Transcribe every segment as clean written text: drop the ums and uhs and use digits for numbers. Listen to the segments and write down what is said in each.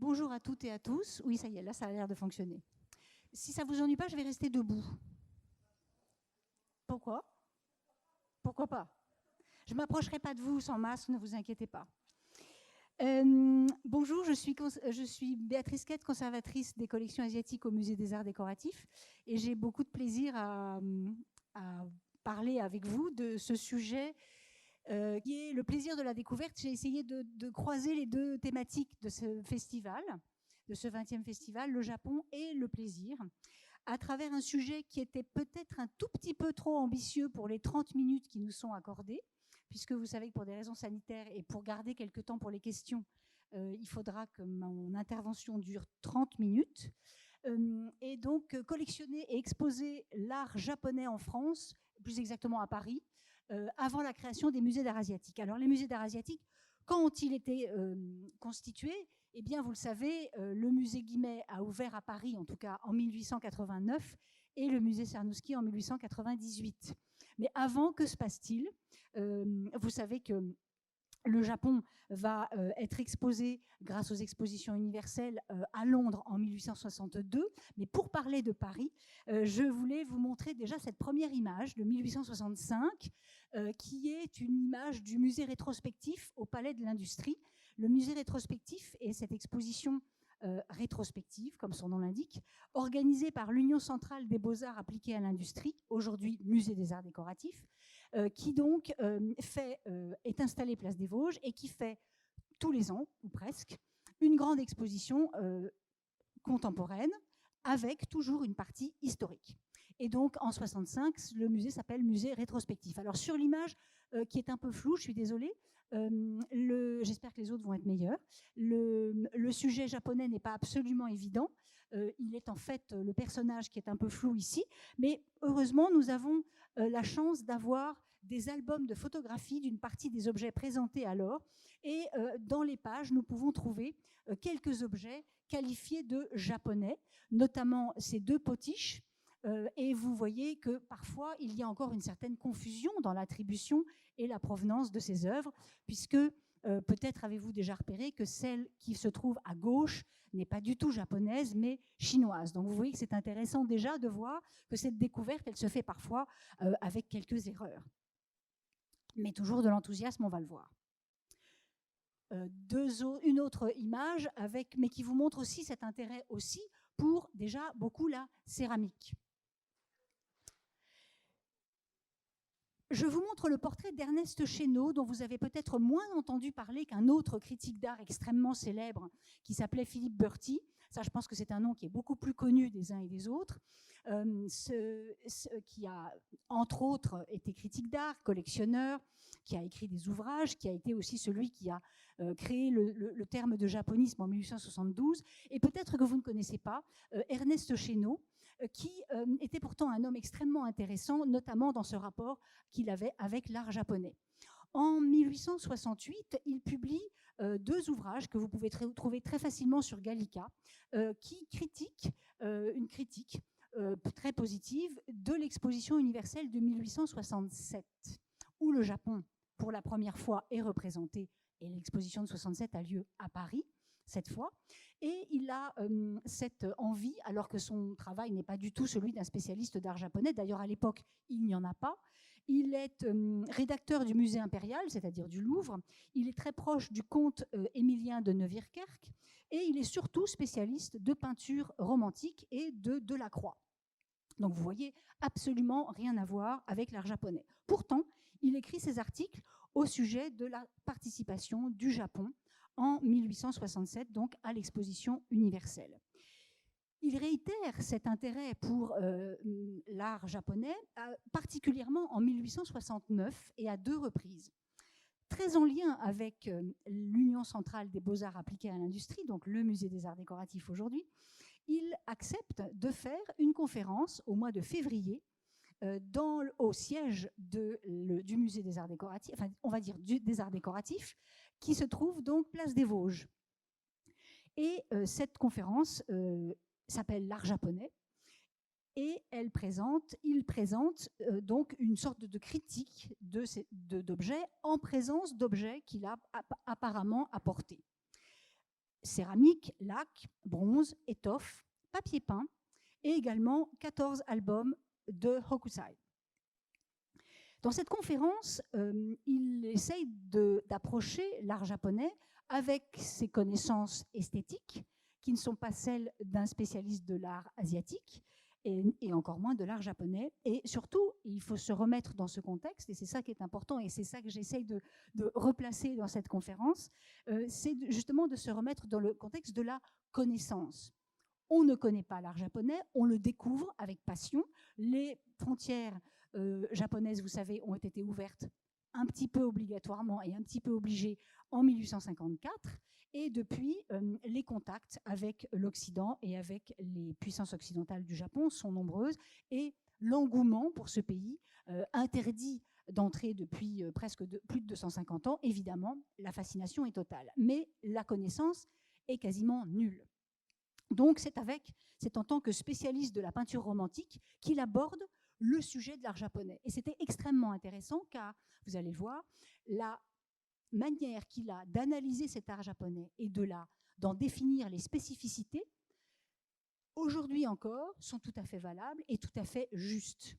Bonjour à toutes et à tous. Oui, ça y est, là, ça a l'air de fonctionner. Si ça ne vous ennuie pas, je vais rester debout. Pourquoi? Pourquoi pas? Je ne m'approcherai pas de vous sans masque, ne vous inquiétez pas. Bonjour, je suis Béatrice Quette, conservatrice des collections asiatiques au Musée des Arts Décoratifs. Et j'ai beaucoup de plaisir à parler avec vous de ce sujet qui est le plaisir de la découverte. J'ai essayé de croiser les deux thématiques de ce festival, de ce 20e festival, le Japon et le plaisir, à travers un sujet qui était peut-être un tout petit peu trop ambitieux pour les 30 minutes qui nous sont accordées, puisque vous savez que pour des raisons sanitaires et pour garder quelques temps pour les questions, il faudra que mon intervention dure 30 minutes. Et donc, collectionner et exposer l'art japonais en France, plus exactement à Paris, avant la création des musées d'art asiatique. Alors, les musées d'art asiatique, quand ont-ils été constitués? Eh bien, vous le savez, le musée Guimet a ouvert à Paris, en tout cas en 1889, et le musée Cernuschi en 1898. Mais avant, que se passe-t-il? Vous savez que le Japon va être exposé grâce aux expositions universelles à Londres en 1862. Mais pour parler de Paris, je voulais vous montrer déjà cette première image de 1865, qui est une image du musée rétrospectif au Palais de l'Industrie. Le musée rétrospectif est cette exposition rétrospective, comme son nom l'indique, organisée par l'Union centrale des beaux-arts appliqués à l'industrie, aujourd'hui Musée des arts décoratifs, qui donc est installé place des Vosges et qui fait tous les ans, ou presque, une grande exposition contemporaine avec toujours une partie historique. Et donc en 65, le musée s'appelle Musée rétrospectif. Alors sur l'image qui est un peu floue, je suis désolée, j'espère que les autres vont être meilleurs. Le sujet japonais n'est pas absolument évident. Il est en fait le personnage qui est un peu flou ici, mais heureusement, nous avons la chance d'avoir des albums de photographies d'une partie des objets présentés alors. Et dans les pages, nous pouvons trouver quelques objets qualifiés de japonais, notamment ces deux potiches. Et vous voyez que parfois, il y a encore une certaine confusion dans l'attribution et la provenance de ces œuvres, puisque peut-être avez-vous déjà repéré que celle qui se trouve à gauche n'est pas du tout japonaise, mais chinoise. Donc vous voyez que c'est intéressant déjà de voir que cette découverte, elle se fait parfois avec quelques erreurs. Mais toujours de l'enthousiasme, on va le voir. Une autre image, mais qui vous montre aussi cet intérêt aussi pour déjà beaucoup la céramique. Je vous montre le portrait d'Ernest Chénault, dont vous avez peut-être moins entendu parler qu'un autre critique d'art extrêmement célèbre qui s'appelait Philippe Berti. Ça, je pense que c'est un nom qui est beaucoup plus connu des uns et des autres, qui a, entre autres, été critique d'art, collectionneur, qui a écrit des ouvrages, qui a été aussi celui qui a créé le terme de japonisme en 1872. Et peut-être que vous ne connaissez pas Ernest Chénault, qui était pourtant un homme extrêmement intéressant, notamment dans ce rapport qu'il avait avec l'art japonais. En 1868, il publie deux ouvrages que vous pouvez trouver très facilement sur Gallica, qui critiquent une critique très positive de l'exposition universelle de 1867, où le Japon, pour la première fois, est représenté, et l'exposition de 67 a lieu à Paris, cette fois. Et il a cette envie, alors que son travail n'est pas du tout celui d'un spécialiste d'art japonais, d'ailleurs à l'époque il n'y en a pas. Il est rédacteur du musée impérial, c'est-à-dire du Louvre. Il est très proche du comte Émilien de Neuwirkerk et il est surtout spécialiste de peinture romantique et de Delacroix. Donc vous voyez, absolument rien à voir avec l'art japonais. Pourtant, il écrit ses articles au sujet de la participation du Japon en 1867, donc à l'exposition universelle. Il réitère cet intérêt pour l'art japonais, particulièrement en 1869 et à deux reprises. Très en lien avec l'Union centrale des beaux-arts appliqués à l'industrie, donc le Musée des arts décoratifs aujourd'hui, il accepte de faire une conférence au mois de février au siège du Musée des arts décoratifs, enfin on va dire des arts décoratifs, qui se trouve donc place des Vosges. Et cette conférence s'appelle l'art japonais et il présente donc une sorte de critique d'objets en présence d'objets qu'il a apparemment apportés. céramique, laque, bronze, étoffe, papier peint et également 14 albums de Hokusai. Dans cette conférence, il essaye d'approcher l'art japonais avec ses connaissances esthétiques, qui ne sont pas celles d'un spécialiste de l'art asiatique, et encore moins de l'art japonais. Et surtout, il faut se remettre dans ce contexte, et c'est ça qui est important, et c'est ça que j'essaye de replacer dans cette conférence, c'est justement de se remettre dans le contexte de la connaissance. On ne connaît pas l'art japonais, on le découvre avec passion. Les frontières japonaises, vous savez, ont été ouvertes un petit peu obligatoirement et un petit peu obligées en 1854. Et depuis, les contacts avec l'Occident et avec les puissances occidentales du Japon sont nombreuses. Et l'engouement pour ce pays, interdit d'entrer depuis plus de 250 ans, évidemment, la fascination est totale. Mais la connaissance est quasiment nulle. Donc c'est en tant que spécialiste de la peinture romantique qu'il aborde le sujet de l'art japonais. Et c'était extrêmement intéressant car, vous allez voir, la manière qu'il a d'analyser cet art japonais et d'en définir les spécificités, aujourd'hui encore, sont tout à fait valables et tout à fait justes.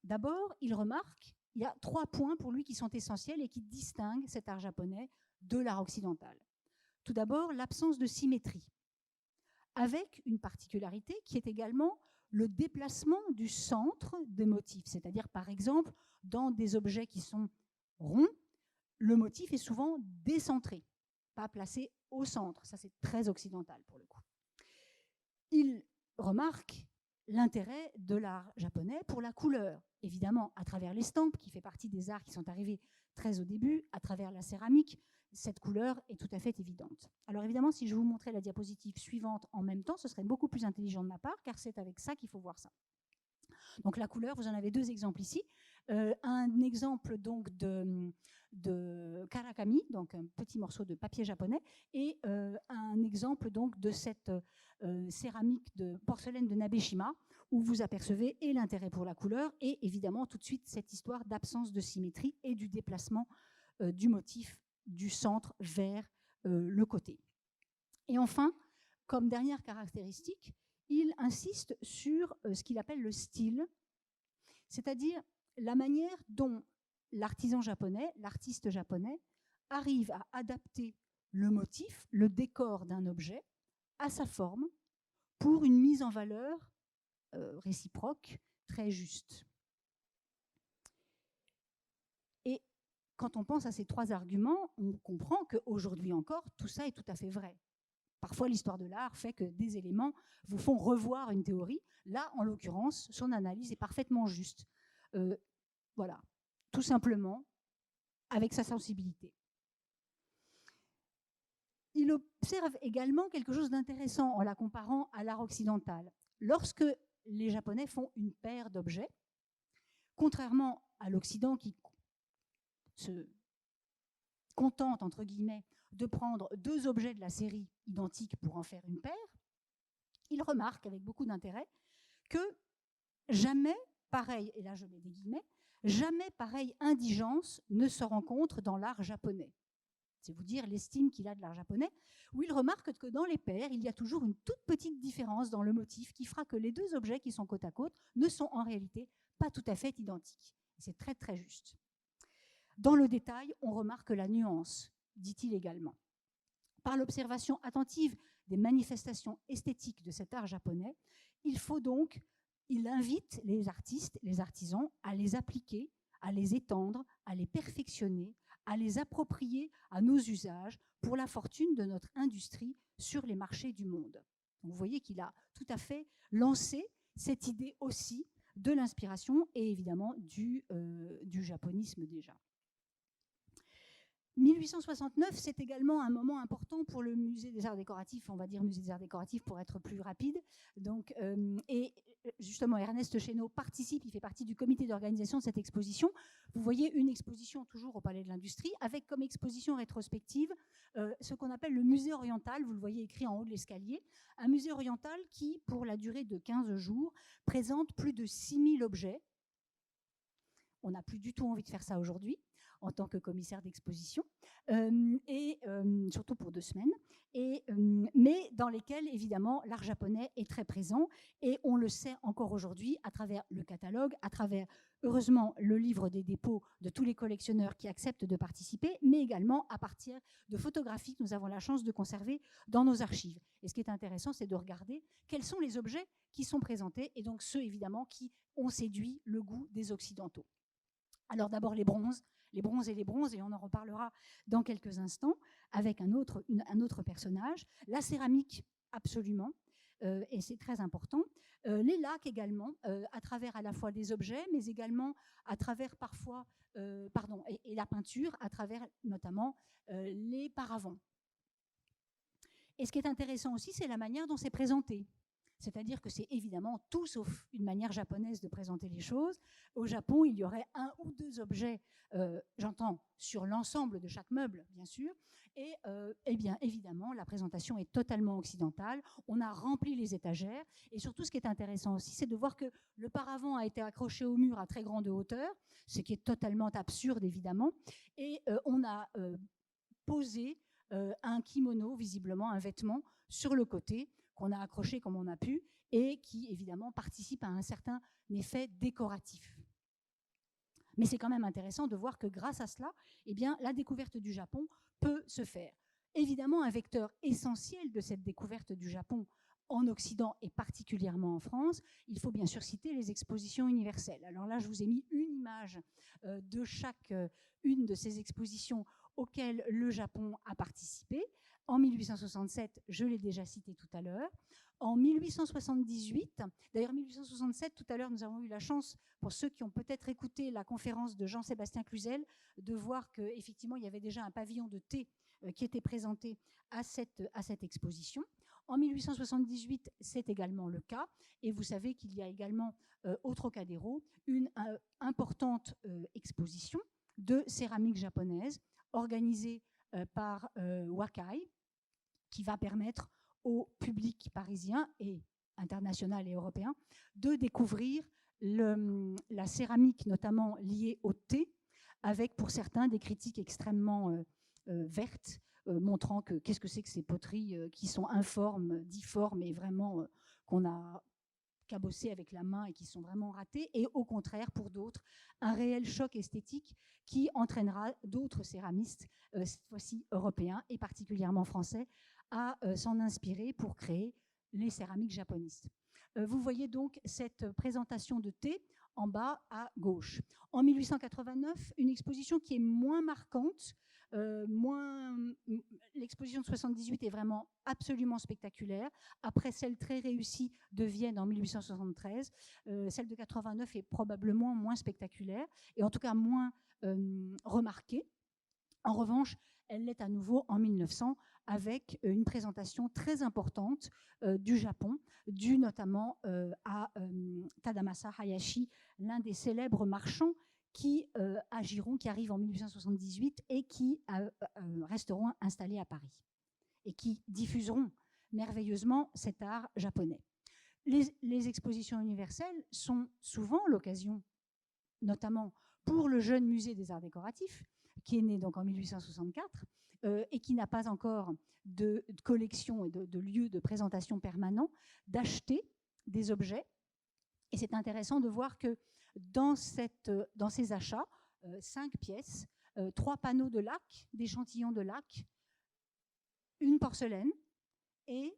D'abord, il remarque, il y a 3 points pour lui qui sont essentiels et qui distinguent cet art japonais de l'art occidental. Tout d'abord, l'absence de symétrie, avec une particularité qui est également le déplacement du centre des motifs. C'est-à-dire, par exemple, dans des objets qui sont ronds, le motif est souvent décentré, pas placé au centre. Ça, c'est très occidental pour le coup. Il remarque l'intérêt de l'art japonais pour la couleur, évidemment, à travers l'estampe, qui fait partie des arts qui sont arrivés très au début, à travers la céramique. Cette couleur est tout à fait évidente. Alors évidemment, si je vous montrais la diapositive suivante en même temps, ce serait beaucoup plus intelligent de ma part, car c'est avec ça qu'il faut voir ça. Donc la couleur, vous en avez 2 exemples ici. Un exemple donc de karakami, donc un petit morceau de papier japonais, et un exemple donc de cette céramique de porcelaine de Nabeshima, où vous apercevez et l'intérêt pour la couleur, et évidemment tout de suite cette histoire d'absence de symétrie et du déplacement du motif du centre vers le côté. Et enfin, comme dernière caractéristique, il insiste sur ce qu'il appelle le style, c'est-à-dire la manière dont l'artisan japonais, l'artiste japonais, arrive à adapter le motif, le décor d'un objet, à sa forme, pour une mise en valeur réciproque très juste. Et quand on pense à ces 3 arguments, on comprend qu'aujourd'hui encore, tout ça est tout à fait vrai. Parfois, l'histoire de l'art fait que des éléments vous font revoir une théorie. Là, en l'occurrence, son analyse est parfaitement juste. Voilà, tout simplement, avec sa sensibilité. Il observe également quelque chose d'intéressant en la comparant à l'art occidental. Lorsque les Japonais font une paire d'objets, contrairement à l'Occident qui se contente, entre guillemets, de prendre 2 objets de la série identiques pour en faire une paire, il remarque avec beaucoup d'intérêt que jamais pareil, et là je mets des guillemets, jamais pareille indigence ne se rencontre dans l'art japonais. C'est vous dire l'estime qu'il a de l'art japonais, où il remarque que dans les paires, il y a toujours une toute petite différence dans le motif qui fera que les 2 objets qui sont côte à côte ne sont en réalité pas tout à fait identiques. C'est très très juste. Dans le détail, on remarque la nuance, dit-il également. Par l'observation attentive des manifestations esthétiques de cet art japonais, il invite les artistes, les artisans à les appliquer, à les étendre, à les perfectionner, à les approprier à nos usages pour la fortune de notre industrie sur les marchés du monde. Donc vous voyez qu'il a tout à fait lancé cette idée aussi de l'inspiration et évidemment du japonisme déjà. 1869, c'est également un moment important pour le musée des arts décoratifs, on va dire musée des arts décoratifs pour être plus rapide. Donc, et justement, Ernest Chénaud participe, il fait partie du comité d'organisation de cette exposition. Vous voyez une exposition toujours au Palais de l'Industrie, avec comme exposition rétrospective ce qu'on appelle le musée oriental, vous le voyez écrit en haut de l'escalier, un musée oriental qui, pour la durée de 15 jours, présente plus de 6000 objets. On n'a plus du tout envie de faire ça aujourd'hui en tant que commissaire d'exposition. surtout pour 2 semaines, mais dans lesquels, évidemment, l'art japonais est très présent. Et on le sait encore aujourd'hui à travers le catalogue, à travers, heureusement, le livre des dépôts de tous les collectionneurs qui acceptent de participer, mais également à partir de photographies que nous avons la chance de conserver dans nos archives. Et ce qui est intéressant, c'est de regarder quels sont les objets qui sont présentés, et donc ceux, évidemment, qui ont séduit le goût des Occidentaux. Alors d'abord les bronzes et les bronzes, et on en reparlera dans quelques instants avec un autre personnage. La céramique, absolument, et c'est très important. Les lacs également, à travers à la fois des objets, mais également à travers parfois, et la peinture, à travers notamment les paravents. Et ce qui est intéressant aussi, c'est la manière dont c'est présenté. C'est-à-dire que c'est évidemment tout sauf une manière japonaise de présenter les choses. Au Japon, il y aurait 1 ou 2 objets, j'entends, sur l'ensemble de chaque meuble, bien sûr. Et bien évidemment, la présentation est totalement occidentale. On a rempli les étagères. Et surtout, ce qui est intéressant aussi, c'est de voir que le paravent a été accroché au mur à très grande hauteur, ce qui est totalement absurde, évidemment. Et on a posé un kimono, visiblement un vêtement, sur le côté, qu'on a accroché comme on a pu, et qui, évidemment, participe à un certain effet décoratif. Mais c'est quand même intéressant de voir que grâce à cela, eh bien, la découverte du Japon peut se faire. Évidemment, un vecteur essentiel de cette découverte du Japon en Occident et particulièrement en France, il faut bien sûr citer les expositions universelles. Alors là, je vous ai mis une image de chaque une de ces expositions auxquelles le Japon a participé. En 1867, je l'ai déjà cité tout à l'heure. En 1878, d'ailleurs 1867, tout à l'heure, nous avons eu la chance, pour ceux qui ont peut-être écouté la conférence de Jean-Sébastien Cluzel, de voir qu'effectivement, il y avait déjà un pavillon de thé qui était présenté à cette exposition. En 1878, c'est également le cas. Et vous savez qu'il y a également au Trocadéro une importante exposition de céramique japonaise organisée par Wakai, qui va permettre au public parisien et international et européen de découvrir la céramique, notamment liée au thé, avec pour certains des critiques extrêmement vertes, montrant que qu'est-ce que c'est que ces poteries qui sont informes, difformes et vraiment qu'on a cabossées avec la main et qui sont vraiment ratées, et au contraire, pour d'autres, un réel choc esthétique qui entraînera d'autres céramistes, cette fois-ci européens et particulièrement français, à s'en inspirer pour créer les céramiques japonistes. Vous voyez donc cette présentation de thé en bas à gauche. En 1889, une exposition qui est moins marquante, l'exposition de 78 est vraiment absolument spectaculaire. Après celle très réussie de Vienne en 1873, celle de 89 est probablement moins spectaculaire et en tout cas moins remarquée. En revanche, elle l'est à nouveau en 1900 avec une présentation très importante du Japon, due notamment à Tadamasa Hayashi, l'un des célèbres marchands qui agiront, qui arrivent en 1878 et qui resteront installés à Paris et qui diffuseront merveilleusement cet art japonais. Les expositions universelles sont souvent l'occasion, notamment pour le jeune musée des arts décoratifs, qui est né donc en 1864 et qui n'a pas encore de collection et de lieu de présentation permanent, d'acheter des objets. Et c'est intéressant de voir que dans ces achats, 5 pièces, 3 panneaux de lac, d'échantillons de lac, une porcelaine et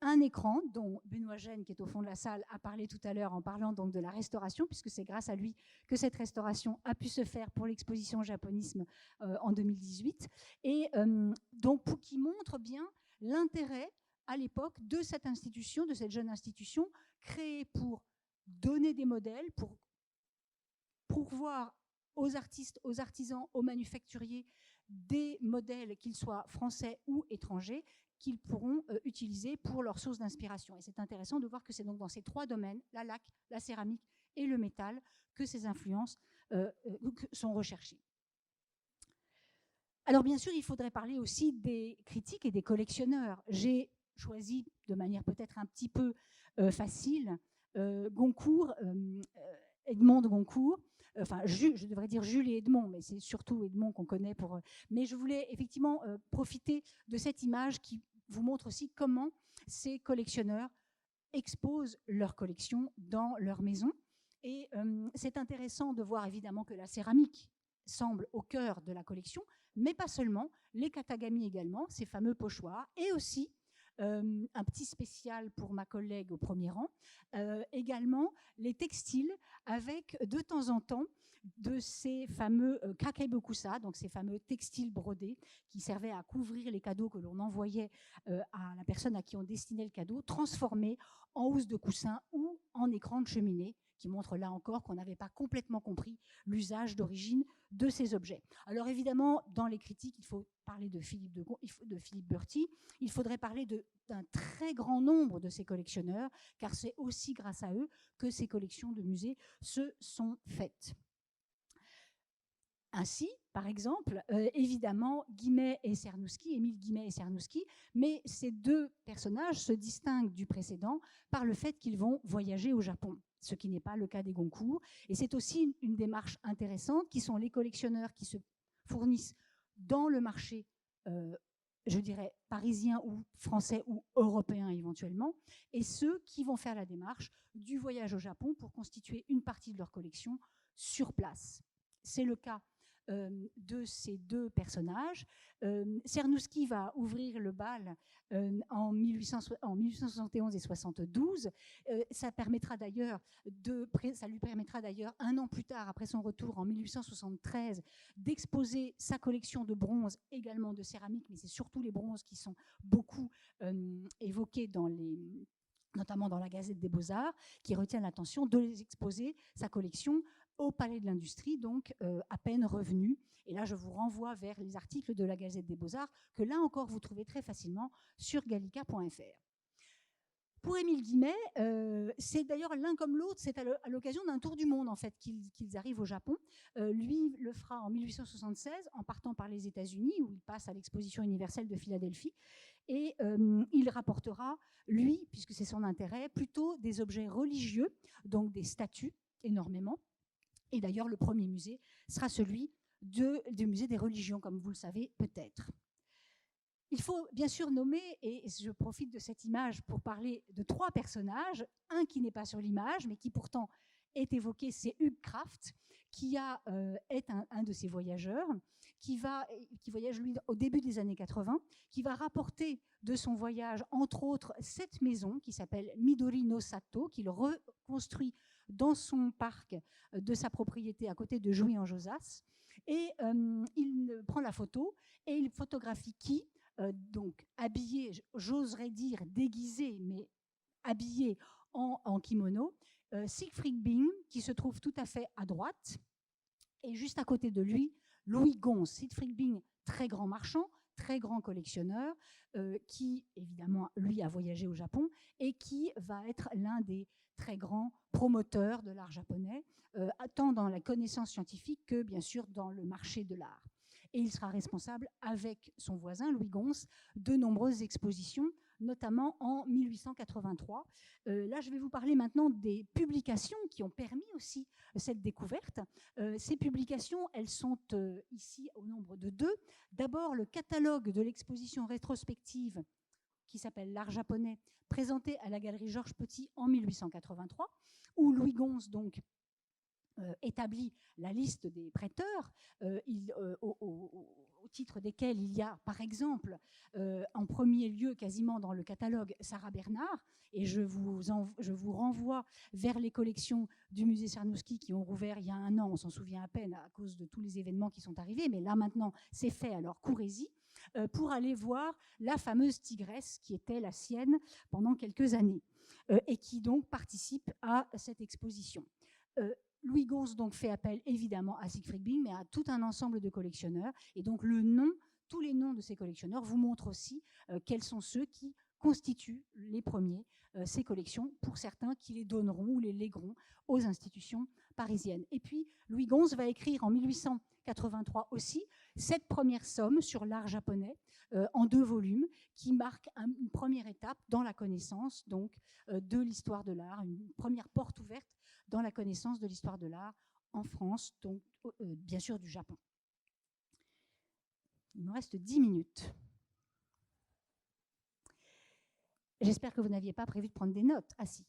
un écran dont Benoît Gène, qui est au fond de la salle, a parlé tout à l'heure en parlant donc de la restauration, puisque c'est grâce à lui que cette restauration a pu se faire pour l'exposition Japonisme en 2018. Et donc, qui montre bien l'intérêt à l'époque de cette institution, de cette jeune institution, créée pour donner des modèles, pour pourvoir aux artistes, aux artisans, aux manufacturiers des modèles, qu'ils soient français ou étrangers, qu'ils pourront utiliser pour leur source d'inspiration. Et c'est intéressant de voir que c'est donc dans ces 3 domaines, la laque, la céramique et le métal, que ces influences sont recherchées. Alors bien sûr, il faudrait parler aussi des critiques et des collectionneurs. J'ai choisi de manière peut-être un petit peu facile Goncourt, Edmond de Goncourt, enfin je devrais dire Jules et Edmond, mais c'est surtout Edmond qu'on connaît pour. Mais je voulais effectivement profiter de cette image qui vous montre aussi comment ces collectionneurs exposent leur collection dans leur maison. Et c'est intéressant de voir évidemment que la céramique semble au cœur de la collection, mais pas seulement, les katagami également, ces fameux pochoirs, et aussi un petit spécial pour ma collègue au premier rang, également les textiles avec de temps en temps de ces fameux kakebokusa, donc ces fameux textiles brodés qui servaient à couvrir les cadeaux que l'on envoyait à la personne à qui on destinait le cadeau, transformés en housse de coussin ou en écran de cheminée, qui montre là encore qu'on n'avait pas complètement compris l'usage d'origine de ces objets. Alors évidemment, dans les critiques, il faut parler de Philippe Berti, il faudrait parler d'un très grand nombre de ces collectionneurs, car c'est aussi grâce à eux que ces collections de musées se sont faites. Ainsi, par exemple, évidemment, Guimet et Cernuschi, Émile Guimet et Cernuschi, mais ces deux personnages se distinguent du précédent par le fait qu'ils vont voyager au Japon, ce qui n'est pas le cas des Goncourt. Et c'est aussi une démarche intéressante, qui sont les collectionneurs qui se fournissent dans le marché, je dirais, parisien ou français ou européen éventuellement, et ceux qui vont faire la démarche du voyage au Japon pour constituer une partie de leur collection sur place. C'est le cas de ces deux personnages. Cernuschi va ouvrir le bal en 1871 et 72. Ça lui permettra d'ailleurs, un an plus tard, après son retour en 1873, d'exposer sa collection de bronzes, également de céramique, mais c'est surtout les bronzes qui sont beaucoup évoqués notamment dans la Gazette des Beaux-Arts, qui retient l'attention de les exposer, sa collection, au Palais de l'Industrie, donc à peine revenu. Et là, je vous renvoie vers les articles de la Gazette des Beaux-Arts, que là encore, vous trouvez très facilement sur gallica.fr. Pour Émile Guimet, c'est d'ailleurs l'un comme l'autre, c'est à l'occasion d'un tour du monde en fait qu'ils arrivent au Japon. Lui le fera en 1876 en partant par les États-Unis, où il passe à l'exposition universelle de Philadelphie. Et il rapportera, lui, puisque c'est son intérêt, plutôt des objets religieux, donc des statues énormément. Et d'ailleurs, le premier musée sera celui du musée des religions, comme vous le savez peut-être. Il faut bien sûr nommer, et je profite de cette image pour parler de trois personnages, un qui n'est pas sur l'image, mais qui pourtant est évoqué, c'est Hugues Kraft, qui est un de ces voyageurs, qui voyage lui au début des années 80, qui va rapporter de son voyage, entre autres, cette maison qui s'appelle Midori no Sato, qu'il reconstruit dans son parc de sa propriété à côté de Jouy-en-Josas. Et il prend la photo et il photographie qui donc habillé, j'oserais dire déguisé, mais habillé en kimono, Siegfried Bing, qui se trouve tout à fait à droite, et juste à côté de lui, Louis Gons. Siegfried Bing, très grand marchand, très grand collectionneur, qui évidemment lui a voyagé au Japon et qui va être l'un des très grands promoteurs de l'art japonais, tant dans la connaissance scientifique que bien sûr dans le marché de l'art. Et il sera responsable, avec son voisin Louis Gons, de nombreuses expositions, notamment en 1883. Là, je vais vous parler maintenant des publications qui ont permis aussi cette découverte. Ces publications, elles sont ici au nombre de 2. D'abord, le catalogue de l'exposition rétrospective qui s'appelle L'art japonais, présenté à la galerie Georges Petit en 1883, où Louis Gons, donc, établit la liste des prêteurs, au titre desquels il y a, par exemple, en premier lieu, quasiment dans le catalogue, Sarah Bernard, et je vous renvoie vers les collections du musée Cernuschi qui ont rouvert il y a 1 an, on s'en souvient à peine à cause de tous les événements qui sont arrivés, mais là maintenant c'est fait, alors courez-y, pour aller voir la fameuse tigresse qui était la sienne pendant quelques années, et qui donc participe à cette exposition. Louis Gons donc fait appel évidemment à Siegfried Bing, mais à tout un ensemble de collectionneurs. Et donc tous les noms de ces collectionneurs vous montrent aussi quels sont ceux qui constituent les premiers ces collections, pour certains qui les donneront ou les légueront aux institutions parisiennes. Et puis Louis Gons va écrire en 1883 aussi cette première somme sur l'art japonais en 2 volumes, qui marque une première étape dans la connaissance donc de l'histoire de l'art, une première porte ouverte dans la connaissance de l'histoire de l'art en France, donc bien sûr du Japon. Il me reste 10 minutes. J'espère que vous n'aviez pas prévu de prendre des notes. Ah si.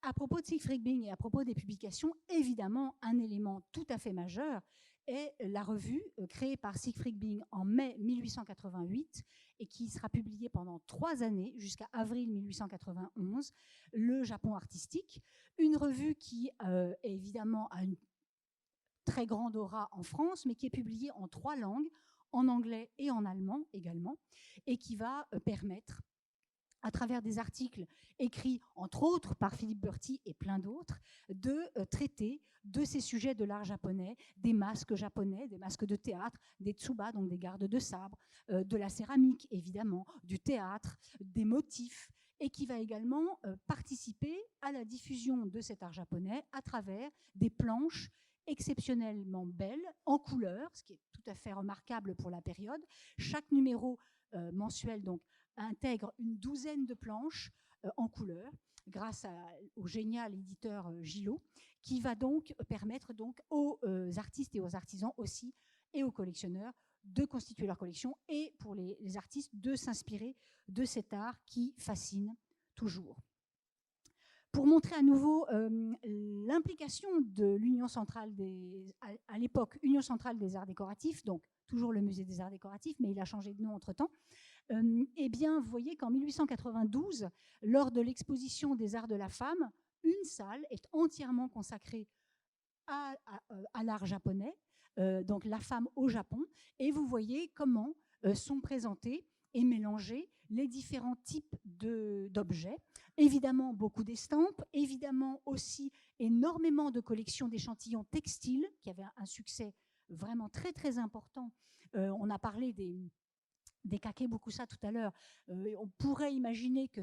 À propos de Siegfried Bing et à propos des publications, évidemment, un élément tout à fait majeur est la revue créée par Siegfried Bing en mai 1888 et qui sera publiée pendant 3 années jusqu'à avril 1891, Le Japon artistique, une revue qui évidemment a une très grande aura en France, mais qui est publiée en 3 langues, en anglais et en allemand également, et qui va permettre, à travers des articles écrits, entre autres, par Philippe Berti et plein d'autres, de traiter de ces sujets de l'art japonais, des masques japonais, des masques de théâtre, des tsuba, donc des gardes de sabre, de la céramique, évidemment, du théâtre, des motifs, et qui va également participer à la diffusion de cet art japonais à travers des planches exceptionnellement belles, en couleur, ce qui est tout à fait remarquable pour la période. Chaque numéro mensuel, donc, intègre une douzaine de planches en couleur grâce au génial éditeur Gillot, qui va donc permettre donc aux artistes et aux artisans aussi et aux collectionneurs de constituer leur collection et pour les artistes de s'inspirer de cet art qui fascine toujours. Pour montrer à nouveau l'implication de l'Union centrale à l'époque, Union centrale des arts décoratifs, donc toujours le musée des arts décoratifs, mais il a changé de nom entre-temps. Eh bien, vous voyez qu'en 1892, lors de l'exposition des arts de la femme, une salle est entièrement consacrée à l'art japonais, donc la femme au Japon, et vous voyez comment sont présentés et mélangés les différents types d'objets. Évidemment, beaucoup d'estampes, évidemment aussi énormément de collections d'échantillons textiles, qui avaient un succès vraiment très très important. On a parlé des kakebokusa tout à l'heure. On pourrait imaginer que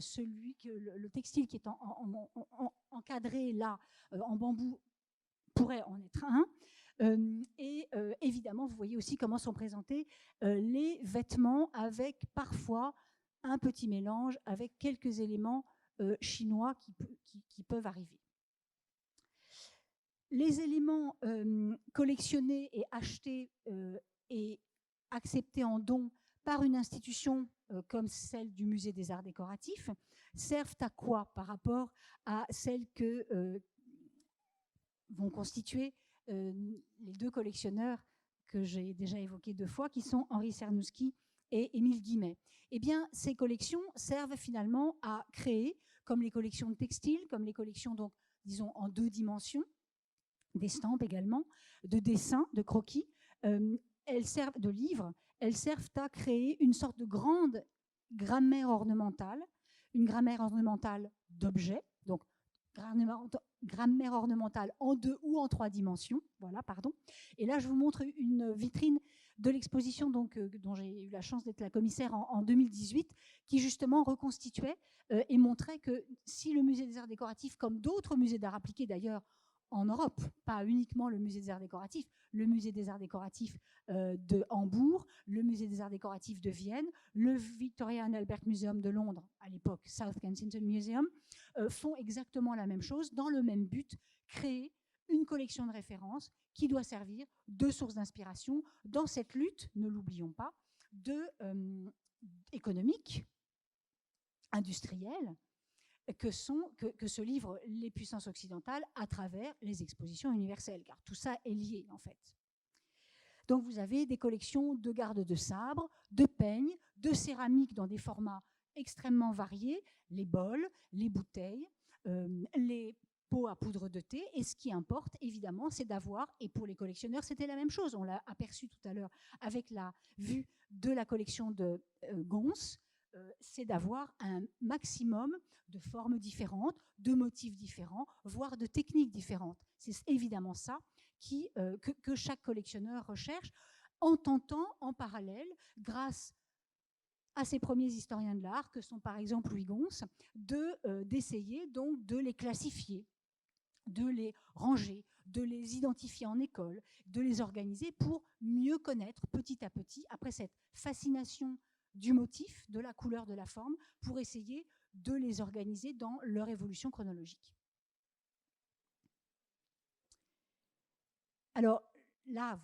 le textile qui est encadré là, en bambou, pourrait en être un. Évidemment, vous voyez aussi comment sont présentés les vêtements avec parfois un petit mélange avec quelques éléments chinois qui peuvent arriver. Les éléments collectionnés et achetés et acceptés en don par une institution comme celle du Musée des Arts Décoratifs servent à quoi par rapport à celles que vont constituer les 2 collectionneurs que j'ai déjà évoqués 2 fois, qui sont Henri Cernuschi et Émile Guimet. Eh bien, ces collections servent finalement à créer, comme les collections de textiles, comme les collections, donc, disons, en 2 dimensions, d'estampes également, de dessins, de croquis, elles servent de livres, elles servent à créer une sorte de grande grammaire ornementale, une grammaire ornementale d'objets, donc grammaire ornementale en 2 ou en 3 dimensions. Voilà, pardon. Et là, je vous montre une vitrine de l'exposition dont j'ai eu la chance d'être la commissaire en 2018, qui justement reconstituait et montrait que si le musée des arts décoratifs, comme d'autres musées d'art appliqué d'ailleurs, en Europe, pas uniquement le musée des arts décoratifs, le musée des arts décoratifs de Hambourg, le musée des arts décoratifs de Vienne, le Victoria and Albert Museum de Londres, à l'époque South Kensington Museum, font exactement la même chose, dans le même but, créer une collection de références qui doit servir de source d'inspiration dans cette lutte, ne l'oublions pas, économique, industrielle, que se livrent les puissances occidentales à travers les expositions universelles, car tout ça est lié en fait. Donc vous avez des collections de gardes de sabre, de peignes, de céramique dans des formats extrêmement variés, les bols, les bouteilles, les pots à poudre de thé, et ce qui importe évidemment c'est d'avoir, et pour les collectionneurs c'était la même chose, on l'a aperçu tout à l'heure avec la vue de la collection de Gons, c'est d'avoir un maximum de formes différentes, de motifs différents, voire de techniques différentes. C'est évidemment ça que chaque collectionneur recherche, en tentant en parallèle, grâce à ses premiers historiens de l'art, que sont par exemple Louis Gons, d'essayer donc de les classifier, de les ranger, de les identifier en école, de les organiser pour mieux connaître petit à petit, après cette fascination du motif, de la couleur, de la forme, pour essayer de les organiser dans leur évolution chronologique. Alors là,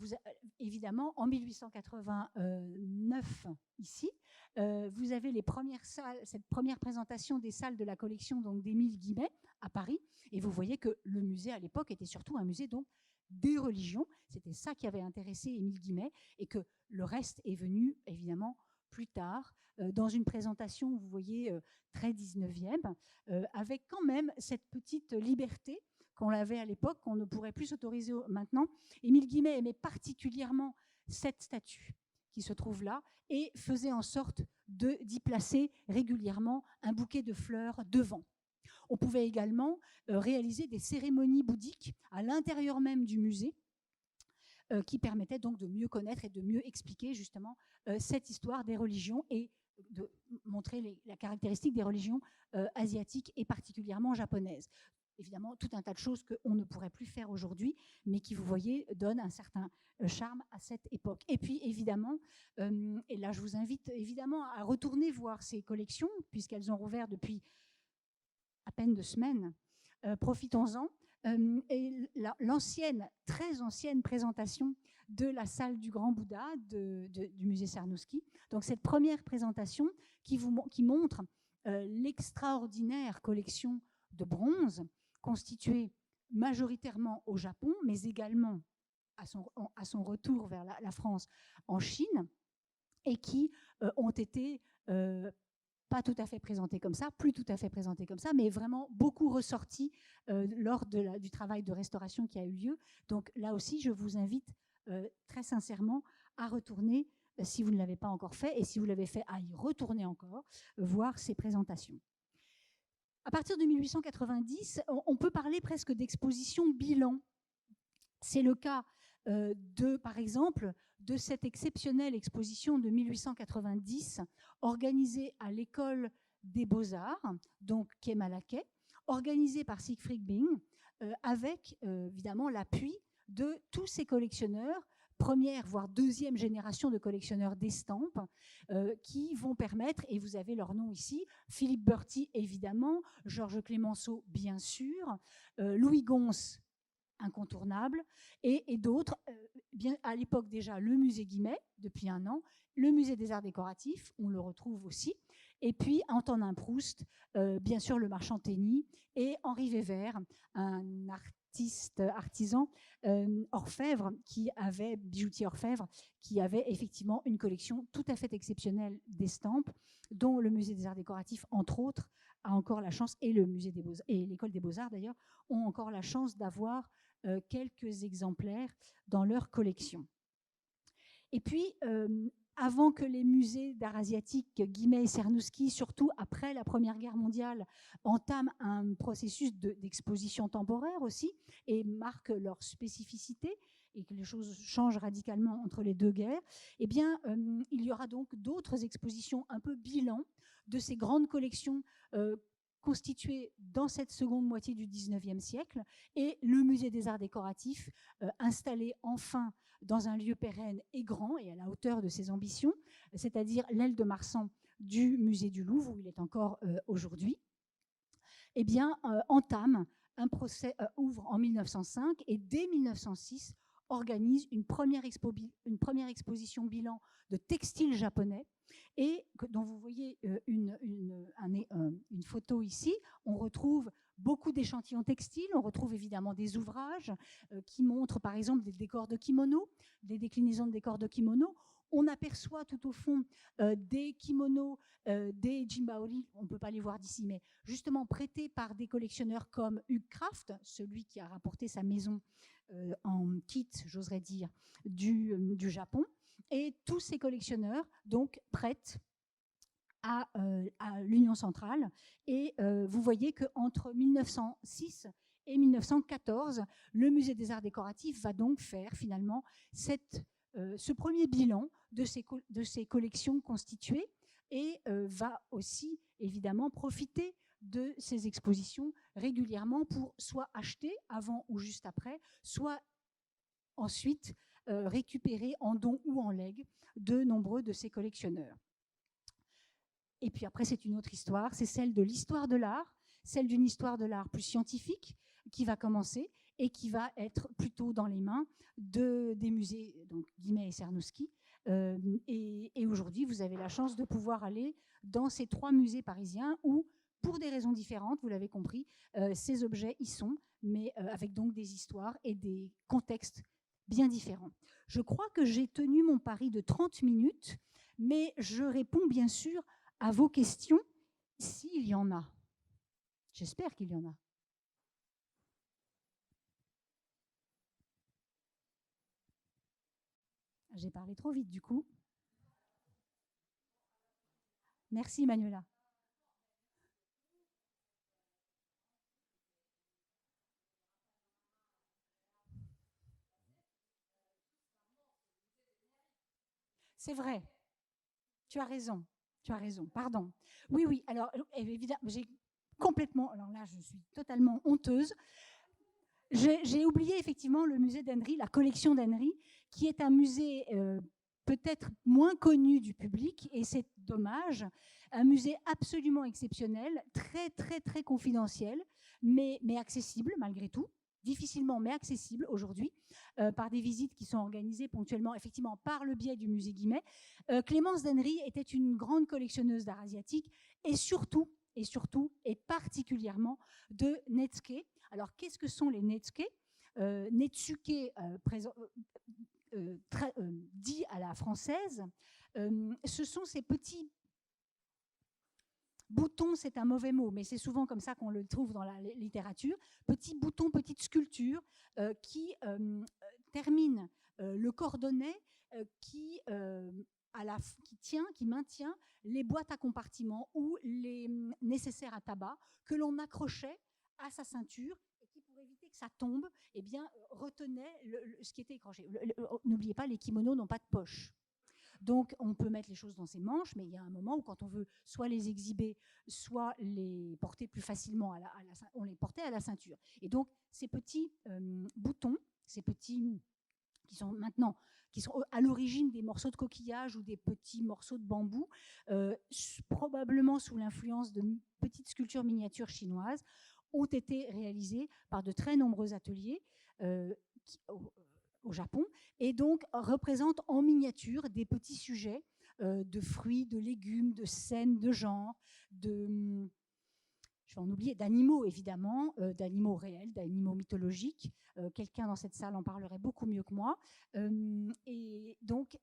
évidemment, en 1889, ici, vous avez les premières salles, cette première présentation des salles de la collection d'Émile Guimet à Paris, et vous voyez que le musée à l'époque était surtout un musée donc des religions. C'était ça qui avait intéressé Émile Guimet, et que le reste est venu évidemment plus tard, dans une présentation, vous voyez, très 19e, avec quand même cette petite liberté qu'on avait à l'époque, qu'on ne pourrait plus s'autoriser maintenant. Émile Guimet aimait particulièrement cette statue qui se trouve là et faisait en sorte d'y placer régulièrement un bouquet de fleurs devant. On pouvait également réaliser des cérémonies bouddhiques à l'intérieur même du musée, qui permettaient donc de mieux connaître et de mieux expliquer justement cette histoire des religions et de montrer la caractéristique des religions asiatiques et particulièrement japonaises. Évidemment, tout un tas de choses qu'on ne pourrait plus faire aujourd'hui, mais qui, vous voyez, donnent un certain charme à cette époque. Et puis, évidemment, et là, je vous invite évidemment à retourner voir ces collections, puisqu'elles ont rouvert depuis à peine 2 semaines. Profitons-en. Et l'ancienne, très ancienne présentation de la salle du Grand Bouddha du musée Sarnowski. Donc, cette première présentation qui montre l'extraordinaire collection de bronze constituée majoritairement au Japon, mais également à son retour vers la France en Chine, et qui ont été pas tout à fait présentés comme ça, plus tout à fait présentés comme ça, mais vraiment beaucoup ressortis lors du travail de restauration qui a eu lieu. Donc là aussi, je vous invite très sincèrement à retourner, si vous ne l'avez pas encore fait, et si vous l'avez fait, à y retourner encore, voir ces présentations. À partir de 1890, on peut parler presque d'exposition bilan. C'est le cas par exemple, de cette exceptionnelle exposition de 1890 organisée à l'école des Beaux-Arts, donc quai Malaquais, organisée par Siegfried Bing, avec évidemment l'appui de tous ces collectionneurs, première voire deuxième génération de collectionneurs d'estampes, qui vont permettre, et vous avez leur nom ici, Philippe Berti évidemment, Georges Clemenceau bien sûr, Louis Gons incontournable, et d'autres, bien à l'époque déjà le musée Guimet depuis 1 an, le musée des arts décoratifs, on le retrouve aussi, et puis Antonin Proust, bien sûr le marchand Tény, et Henri Weber, un artisan orfèvre bijoutier orfèvre, qui avait effectivement une collection tout à fait exceptionnelle d'estampes, dont le musée des arts décoratifs, entre autres, a encore la chance, et le musée des Beaux-Arts, et l'école des Beaux-Arts d'ailleurs, ont encore la chance d'avoir quelques exemplaires dans leur collection. Et puis, avant que les musées d'art asiatique, Guimet et Cernuschi, surtout après la Première Guerre mondiale, entament un processus d'exposition temporaire aussi et marquent leur spécificité, et que les choses changent radicalement entre les 2 guerres, eh bien, il y aura donc d'autres expositions un peu bilan de ces grandes collections constituées dans cette seconde moitié du XIXe siècle, et le musée des arts décoratifs, installé enfin dans un lieu pérenne et grand et à la hauteur de ses ambitions, c'est-à-dire l'aile de Marsan du musée du Louvre, où il est encore aujourd'hui, eh bien, entame un procès, ouvre en 1905, et dès 1906 organise une première exposition bilan de textiles japonais, et dont vous voyez une photo ici. On retrouve beaucoup d'échantillons textiles, on retrouve évidemment des ouvrages qui montrent par exemple des décors de kimono, des déclinaisons de décors de kimono. On aperçoit tout au fond des kimonos, des jimbaori, on ne peut pas les voir d'ici, mais justement prêtés par des collectionneurs comme Hugh Kraft, celui qui a rapporté sa maison en kit, j'oserais dire, du Japon. Et tous ces collectionneurs donc prêtent à l'Union centrale. Et vous voyez qu'entre 1906 et 1914, le musée des arts décoratifs va donc faire finalement ce premier bilan de ces collections constituées, et va aussi évidemment profiter de ces expositions régulièrement pour soit acheter avant ou juste après, soit ensuite récupérer en don ou en legs de nombreux de ces collectionneurs. Et puis après, c'est une autre histoire, c'est celle de l'histoire de l'art, celle d'une histoire de l'art plus scientifique qui va commencer et qui va être plutôt dans les mains des musées, donc Guimet et Cernuschi. Et aujourd'hui, vous avez la chance de pouvoir aller dans ces 3 musées parisiens où, pour des raisons différentes, vous l'avez compris, ces objets y sont, mais avec donc des histoires et des contextes bien différents. Je crois que j'ai tenu mon pari de 30 minutes, mais je réponds bien sûr à vos questions, s'il y en a. J'espère qu'il y en a. J'ai parlé trop vite du coup. Merci Manuela. C'est vrai. Tu as raison. Tu as raison. Pardon. Oui, oui. Alors, évidemment, j'ai complètement. Alors là, je suis totalement honteuse. J'ai oublié effectivement le musée d'Henry, la collection d'Henry, qui est un musée peut-être moins connu du public, et c'est dommage. Un musée absolument exceptionnel, très, très, très confidentiel, mais accessible malgré tout. Difficilement, mais accessible aujourd'hui, par des visites qui sont organisées ponctuellement, effectivement, par le biais du musée Guimet. Clémence d'Henry était une grande collectionneuse d'art asiatique et surtout, et particulièrement de netsuke. Alors, qu'est-ce que sont les netsuke? Netsuke, dit à la française, ce sont ces petits boutons, c'est un mauvais mot, mais c'est souvent comme ça qu'on le trouve dans la littérature, petits boutons, petites sculptures qui terminent le cordonnet qui maintient les boîtes à compartiments ou les nécessaires à tabac que l'on accrochait à sa ceinture et qui, pour éviter que ça tombe, eh bien, retenait ce qui était accroché. N'oubliez pas, les kimonos n'ont pas de poche. Donc, on peut mettre les choses dans ses manches, mais il y a un moment où, quand on veut soit les exhiber, soit les porter plus facilement, on les portait à la ceinture. Et donc, ces petits boutons, ces petits qui sont à l'origine des morceaux de coquillage ou des petits morceaux de bambou, probablement sous l'influence de petites sculptures miniatures chinoises, ont été réalisés par de très nombreux ateliers au Japon, et donc représentent en miniature des petits sujets de fruits, de légumes, de scènes, de genres, je vais en oublier, d'animaux évidemment, d'animaux réels, d'animaux mythologiques. Quelqu'un dans cette salle en parlerait beaucoup mieux que moi. Et donc,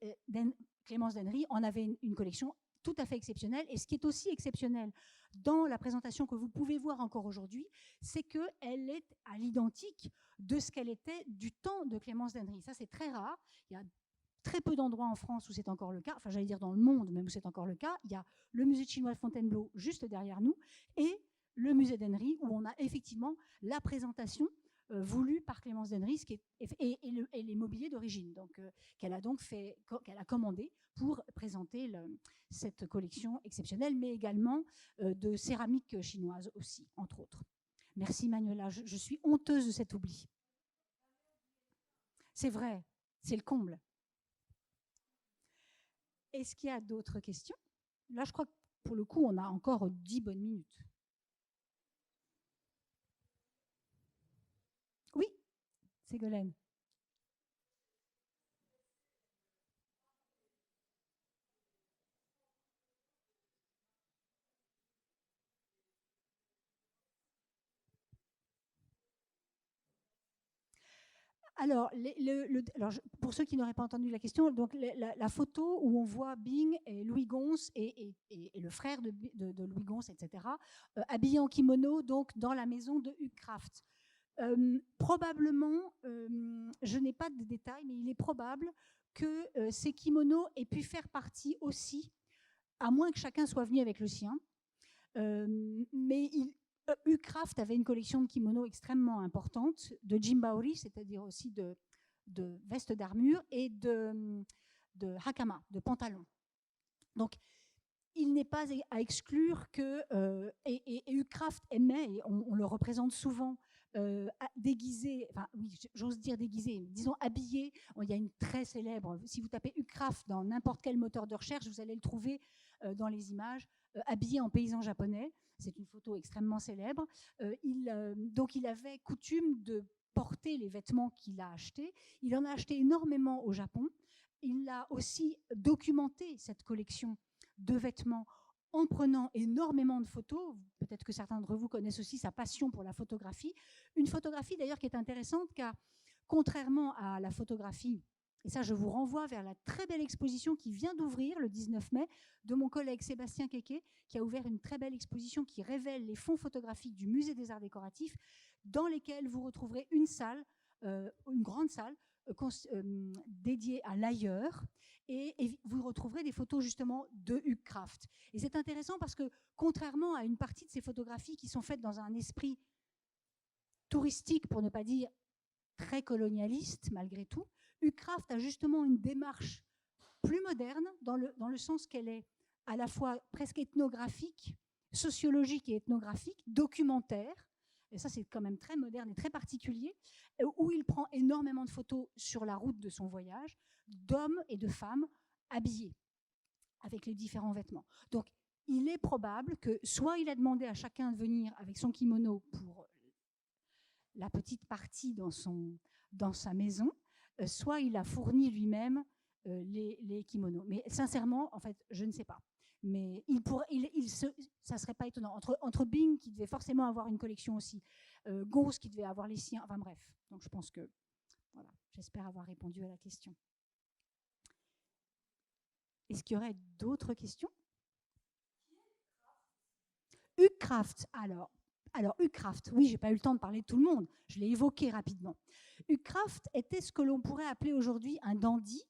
Clémence d'Henry en avait une collection tout à fait exceptionnelle. Et ce qui est aussi exceptionnel dans la présentation que vous pouvez voir encore aujourd'hui, c'est qu'elle est à l'identique de ce qu'elle était du temps de Clémence d'Henry. Ça, c'est très rare. Il y a très peu d'endroits en France où c'est encore le cas, enfin j'allais dire dans le monde même où c'est encore le cas. Il y a le musée chinois de Fontainebleau juste derrière nous et le musée d'Henry où on a effectivement la présentation voulue par Clémence d'Henry et les mobiliers d'origine, donc qu'elle a donc qu'elle a commandé pour présenter cette collection exceptionnelle, mais également de céramique chinoise aussi, entre autres. Merci Manuela, je suis honteuse de cet oubli. C'est vrai, c'est le comble. Est-ce qu'il y a d'autres questions? Là, je crois que pour le coup, on a encore 10 bonnes minutes. Oui, Ségolène. Alors, pour ceux qui n'auraient pas entendu la question, donc la photo où on voit Bing et Louis Gons et le frère de Louis Gons, etc., habillés en kimono, donc dans la maison de Hugues Kraft. Probablement, je n'ai pas de détails, mais il est probable que ces kimonos aient pu faire partie aussi, à moins que chacun soit venu avec le sien. Mais Hugues Kraft avait une collection de kimonos extrêmement importante, de jimbaori, c'est-à-dire aussi de vestes d'armure, et de hakama, de pantalons. Donc, il n'est pas à exclure que, et Hugues Kraft aimait, et on le représente souvent déguisés, enfin oui, j'ose dire déguisés, disons habillés. Il y a une très célèbre, si vous tapez Ucraft dans n'importe quel moteur de recherche, vous allez le trouver dans les images, habillé en paysan japonais. C'est une photo extrêmement célèbre. Donc il avait coutume de porter les vêtements qu'il a achetés. Il en a acheté énormément au Japon. Il a aussi documenté cette collection de vêtements en prenant énormément de photos. Peut-être que certains d'entre vous connaissent aussi sa passion pour la photographie. Une photographie d'ailleurs qui est intéressante car contrairement à la photographie, et ça je vous renvoie vers la très belle exposition qui vient d'ouvrir le 19 mai de mon collègue Sébastien Quéquet, qui a ouvert une très belle exposition qui révèle les fonds photographiques du Musée des Arts Décoratifs, dans lesquels vous retrouverez une salle, une grande salle, dédiée à l'ailleurs, et vous retrouverez des photos justement de Hugues Kraft. Et c'est intéressant parce que contrairement à une partie de ces photographies qui sont faites dans un esprit touristique, pour ne pas dire très colonialiste malgré tout, Hugues Kraft a justement une démarche plus moderne dans le sens qu'elle est à la fois presque ethnographique, sociologique et ethnographique, documentaire, et ça c'est quand même très moderne et très particulier, où il prend énormément de photos sur la route de son voyage, d'hommes et de femmes habillés avec les différents vêtements. Donc il est probable que soit il a demandé à chacun de venir avec son kimono pour la petite partie dans sa maison, soit il a fourni lui-même les kimonos. Mais sincèrement, en fait, je ne sais pas. Mais ça ne serait pas étonnant. Entre Bing, qui devait forcément avoir une collection aussi, Gauss, qui devait avoir les siens, enfin bref. Donc je pense que, voilà, j'espère avoir répondu à la question. Est-ce qu'il y aurait d'autres questions? Hugues Kraft, alors Hugues Kraft, oui, je n'ai pas eu le temps de parler de tout le monde, je l'ai évoqué rapidement. Hugues Kraft était ce que l'on pourrait appeler aujourd'hui un dandy.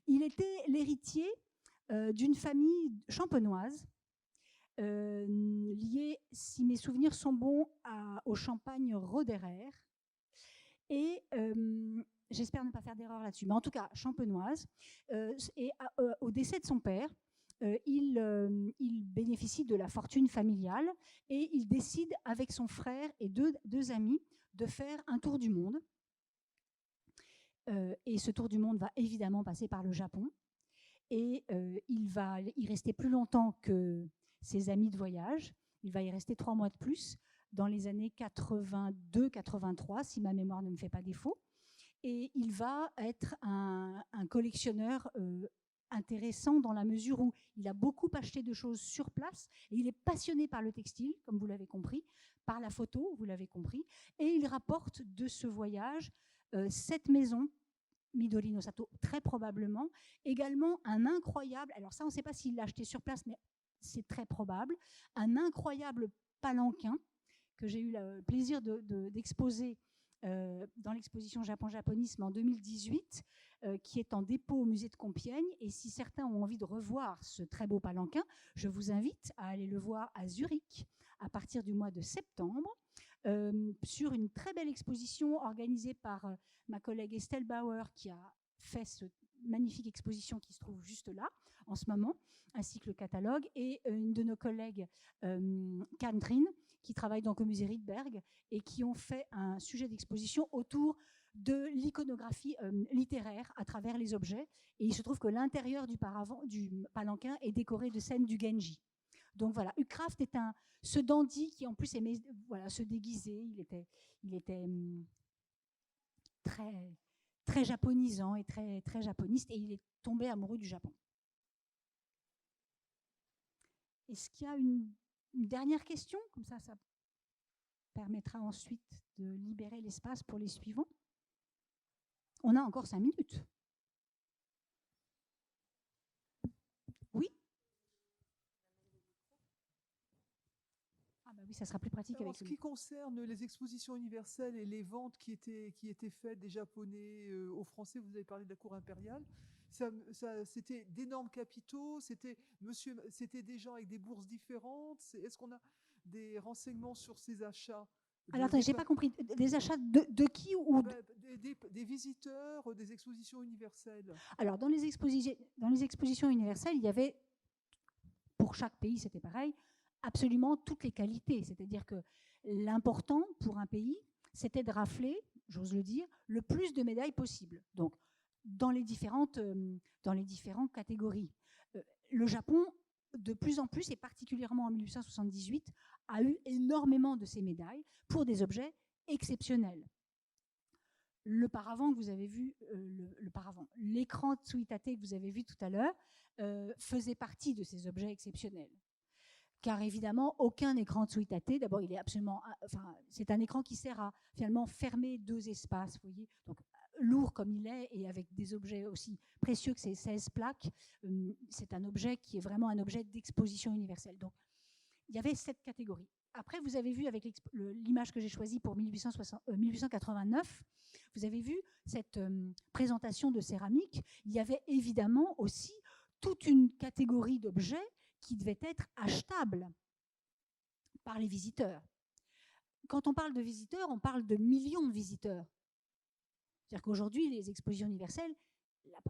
Il était l'héritier d'une famille champenoise, liée, si mes souvenirs sont bons, au champagne Roederer. Et j'espère ne pas faire d'erreur là-dessus, mais en tout cas champenoise. Et au décès de son père, il bénéficie de la fortune familiale et il décide avec son frère et deux amis de faire un tour du monde. Et ce tour du monde va évidemment passer par le Japon. Et il va y rester plus longtemps que ses amis de voyage. Il va y rester 3 mois de plus, dans les années 82-83, si ma mémoire ne me fait pas défaut. Et il va être un collectionneur intéressant dans la mesure où il a beaucoup acheté de choses sur place. Et il est passionné par le textile, comme vous l'avez compris, par la photo, vous l'avez compris. Et il rapporte de ce voyage 7 maisons, Midori no Sato, très probablement. Également un incroyable, alors ça on ne sait pas s'il l'a acheté sur place, mais c'est très probable, un incroyable palanquin que j'ai eu le plaisir d'exposer dans l'exposition Japon-Japonisme en 2018, qui est en dépôt au musée de Compiègne. Et si certains ont envie de revoir ce très beau palanquin, je vous invite à aller le voir à Zurich à partir du mois de septembre, sur une très belle exposition organisée par ma collègue Estelle Bauer, qui a fait cette magnifique exposition qui se trouve juste là en ce moment, ainsi que le catalogue, et une de nos collègues, Catherine, qui travaille donc au musée Rydberg et qui ont fait un sujet d'exposition autour de l'iconographie littéraire à travers les objets. Et il se trouve que l'intérieur du palanquin est décoré de scènes du Genji. Donc voilà, Hugues Kraft est ce dandy qui en plus aimait se déguiser. Il était très, très japonisant et très, très japoniste, et il est tombé amoureux du Japon. Est-ce qu'il y a une dernière question? Comme ça permettra ensuite de libérer l'espace pour les suivants. On a encore 5 minutes. Oui? Ah bah oui, ça sera plus pratique. Alors, avec ce qui concerne les expositions universelles et les ventes qui étaient faites des Japonais aux Français, vous avez parlé de la cour impériale. C'était d'énormes capitaux, c'était des gens avec des bourses différentes. Est-ce qu'on a des renseignements sur ces achats? Alors, attendez, j'ai pas compris. Des achats de qui ou des visiteurs, des expositions universelles. Alors, dans les expositions universelles, il y avait, pour chaque pays, c'était pareil, absolument toutes les qualités. C'est-à-dire que l'important pour un pays, c'était de rafler, j'ose le dire, le plus de médailles possible. Donc, dans les différentes catégories. Le Japon, de plus en plus, et particulièrement en 1878, a eu énormément de ces médailles pour des objets exceptionnels. Le paravent que vous avez vu, l'écran Tsuitate que vous avez vu tout à l'heure, faisait partie de ces objets exceptionnels. Car évidemment, aucun écran Tsuitate, d'abord, il est absolument, enfin, c'est un écran qui sert à finalement fermer deux espaces, vous voyez. Donc, lourd comme il est et avec des objets aussi précieux que ces 16 plaques, c'est un objet qui est vraiment un objet d'exposition universelle. Donc, il y avait cette catégorie. Après, vous avez vu avec l'image que j'ai choisie pour 1889, vous avez vu cette présentation de céramique. Il y avait évidemment aussi toute une catégorie d'objets qui devaient être achetables par les visiteurs. Quand on parle de visiteurs, on parle de millions de visiteurs. C'est-à-dire qu'aujourd'hui, les expositions universelles,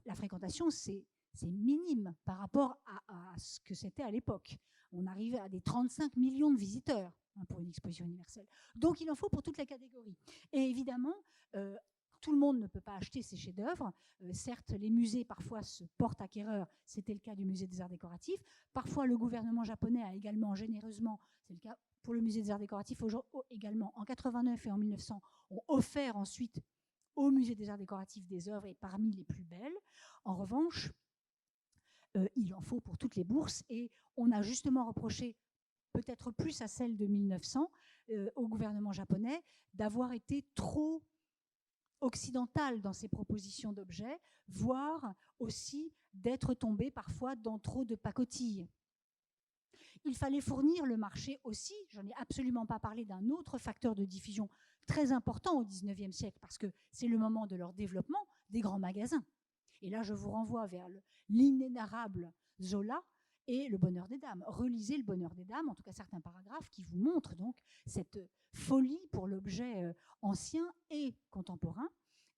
la fréquentation, c'est minime par rapport à ce que c'était à l'époque. On arrivait à des 35 millions de visiteurs pour une exposition universelle. Donc, il en faut pour toutes les catégories. Et évidemment, tout le monde ne peut pas acheter ces chefs-d'œuvre. Certes, les musées, parfois, se portent acquéreurs. C'était le cas du musée des arts décoratifs. Parfois, le gouvernement japonais a également généreusement, c'est le cas pour le musée des arts décoratifs également, en 89 et en 1900, ont offert ensuite au musée des arts décoratifs des œuvres et parmi les plus belles. En revanche, il en faut pour toutes les bourses et on a justement reproché, peut-être plus à celle de 1900, au gouvernement japonais d'avoir été trop occidental dans ses propositions d'objets, voire aussi d'être tombé parfois dans trop de pacotille. Il fallait fournir le marché aussi, j'en ai absolument pas parlé, d'un autre facteur de diffusion très important au XIXe siècle, parce que c'est le moment de leur développement, des grands magasins. Et là, je vous renvoie vers l'inénarrable Zola et Le Bonheur des Dames. Relisez Le Bonheur des Dames, en tout cas certains paragraphes qui vous montrent donc cette folie pour l'objet ancien et contemporain,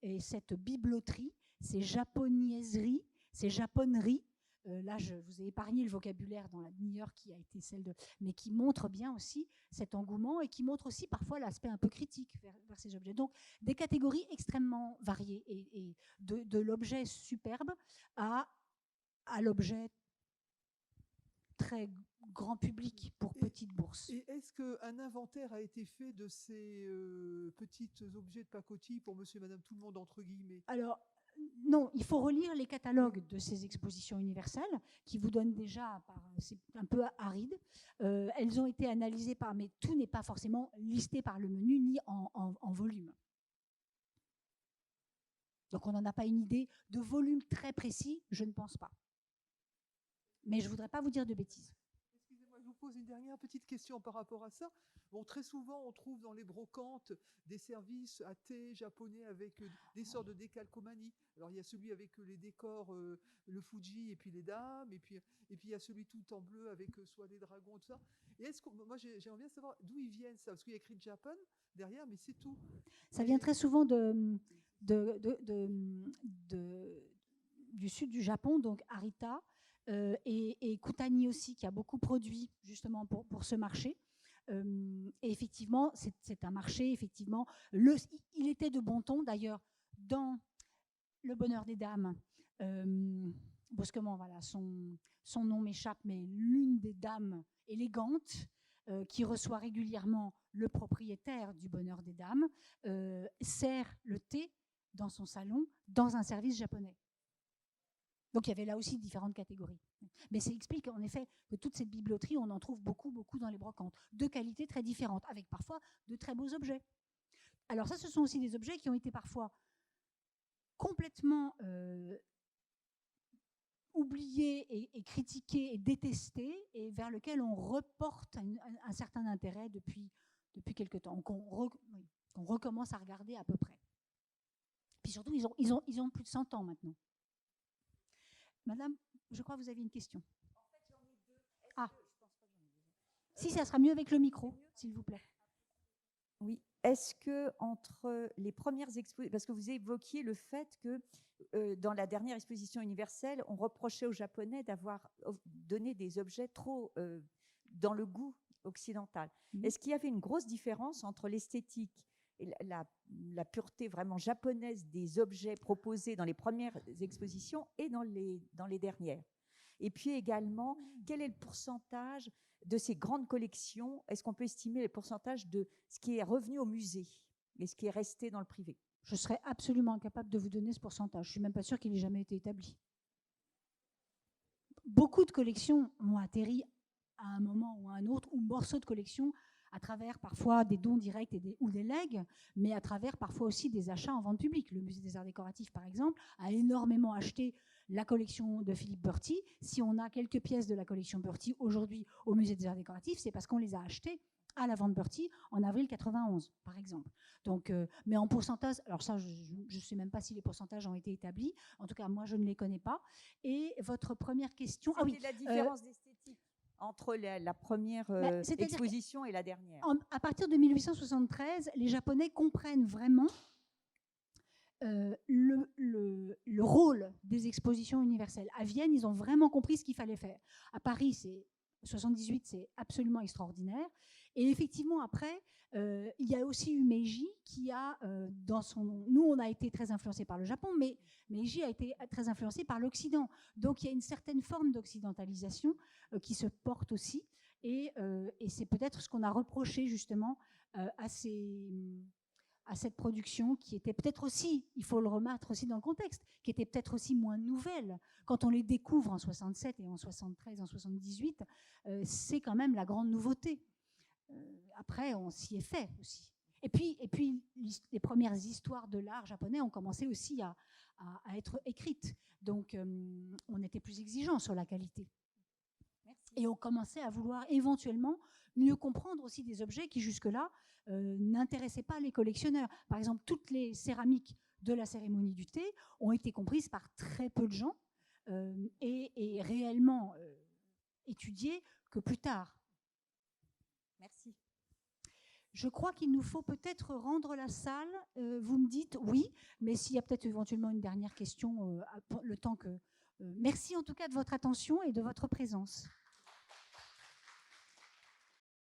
et cette bibloterie, ces japonaiseries, ces japonneries. Là, je vous ai épargné le vocabulaire dans la demi-heure qui a été celle de... mais qui montre bien aussi cet engouement et qui montre aussi parfois l'aspect un peu critique vers ces objets. Donc, des catégories extrêmement variées et de l'objet superbe à l'objet très grand public pour petite bourse. Et est-ce qu'un inventaire a été fait de ces petits objets de pacotille pour monsieur et madame tout le monde, entre guillemets? Alors, non, il faut relire les catalogues de ces expositions universelles qui vous donnent déjà, c'est un peu aride. Elles ont été analysées mais tout n'est pas forcément listé par le menu ni en volume. Donc on n'en a pas une idée de volume très précis, je ne pense pas. Mais je ne voudrais pas vous dire de bêtises. Excusez-moi, je vous pose une dernière petite question par rapport à ça. Bon, très souvent, on trouve dans les brocantes des services à thé japonais avec des sortes de décalcomanie. Alors, il y a celui avec les décors, le Fuji et puis les dames, et puis il y a celui tout en bleu avec soit des dragons, tout ça. Et est-ce que moi, j'aimerais bien savoir d'où ils viennent ça, parce qu'il y a écrit Japan derrière, mais c'est tout. Ça vient très souvent du sud du Japon, donc Arita. Et Kutani aussi, qui a beaucoup produit justement pour ce marché. Et effectivement, c'est un marché, effectivement. Il était de bon ton, d'ailleurs, dans Le Bonheur des Dames. Brusquement, voilà, son nom m'échappe, mais l'une des dames élégantes qui reçoit régulièrement le propriétaire du Bonheur des Dames sert le thé dans son salon, dans un service japonais. Donc il y avait là aussi différentes catégories. Mais ça explique en effet que toute cette biblioterie, on en trouve beaucoup, beaucoup dans les brocantes, de qualités très différentes, avec parfois de très beaux objets. Alors ça, ce sont aussi des objets qui ont été parfois complètement oubliés et critiqués et détestés, et vers lesquels on reporte un certain intérêt depuis quelque temps, qu'on recommence à regarder à peu près. Puis surtout, ils ont plus de 100 ans maintenant. Madame, je crois que vous avez une question. En fait, j'en ai deux. Ah. Je pense pas que j'en ai deux. Si, ça sera mieux avec le micro, s'il vous plaît. Oui. Est-ce que entre les premières expositions, parce que vous évoquiez le fait que dans la dernière exposition universelle, on reprochait aux Japonais d'avoir donné des objets trop dans le goût occidentale. Mhm. Est-ce qu'il y avait une grosse différence entre l'esthétique et la pureté vraiment japonaise des objets proposés dans les premières expositions et dans les dernières? Et puis également, quel est le pourcentage de ces grandes collections? Est-ce qu'on peut estimer le pourcentage de ce qui est revenu au musée et ce qui est resté dans le privé? Je serais absolument incapable de vous donner ce pourcentage. Je ne suis même pas sûre qu'il ait jamais été établi. Beaucoup de collections ont atterri à un moment ou à un autre, ou morceaux de collection, à travers parfois des dons directs ou des legs, mais à travers parfois aussi des achats en vente publique. Le Musée des Arts Décoratifs, par exemple, a énormément acheté la collection de Philippe Berti. Si on a quelques pièces de la collection Berti aujourd'hui au Musée des Arts Décoratifs, c'est parce qu'on les a achetées à la vente Berti en avril 91, par exemple. Donc, mais en pourcentage, alors ça, je ne sais même pas si les pourcentages ont été établis. En tout cas, moi, je ne les connais pas. Et votre première question... Ah oui, la différence d'esthétique entre la première exposition et la dernière. À partir de 1873, les Japonais comprennent vraiment le rôle des expositions universelles. À Vienne, ils ont vraiment compris ce qu'il fallait faire. À Paris, 78, c'est absolument extraordinaire. Et effectivement, après, il y a aussi eu Meiji qui a, nous, on a été très influencés par le Japon, mais Meiji a été très influencé par l'Occident. Donc, il y a une certaine forme d'occidentalisation qui se porte aussi. Et c'est peut-être ce qu'on a reproché justement à cette production qui était peut-être aussi, il faut le remettre aussi dans le contexte, qui était peut-être aussi moins nouvelle. Quand on les découvre en 67 et en 73, en 78, c'est quand même la grande nouveauté. Après, on s'y est fait aussi. Et puis, les premières histoires de l'art japonais ont commencé aussi à être écrites. Donc, on était plus exigeant sur la qualité. Merci. Et on commençait à vouloir éventuellement mieux comprendre aussi des objets qui, jusque-là, n'intéressaient pas les collectionneurs. Par exemple, toutes les céramiques de la cérémonie du thé ont été comprises par très peu de gens et réellement étudiées que plus tard. Merci. Je crois qu'il nous faut peut-être rendre la salle. Vous me dites oui, mais s'il y a peut-être éventuellement une dernière question, le temps que... merci en tout cas de votre attention et de votre présence.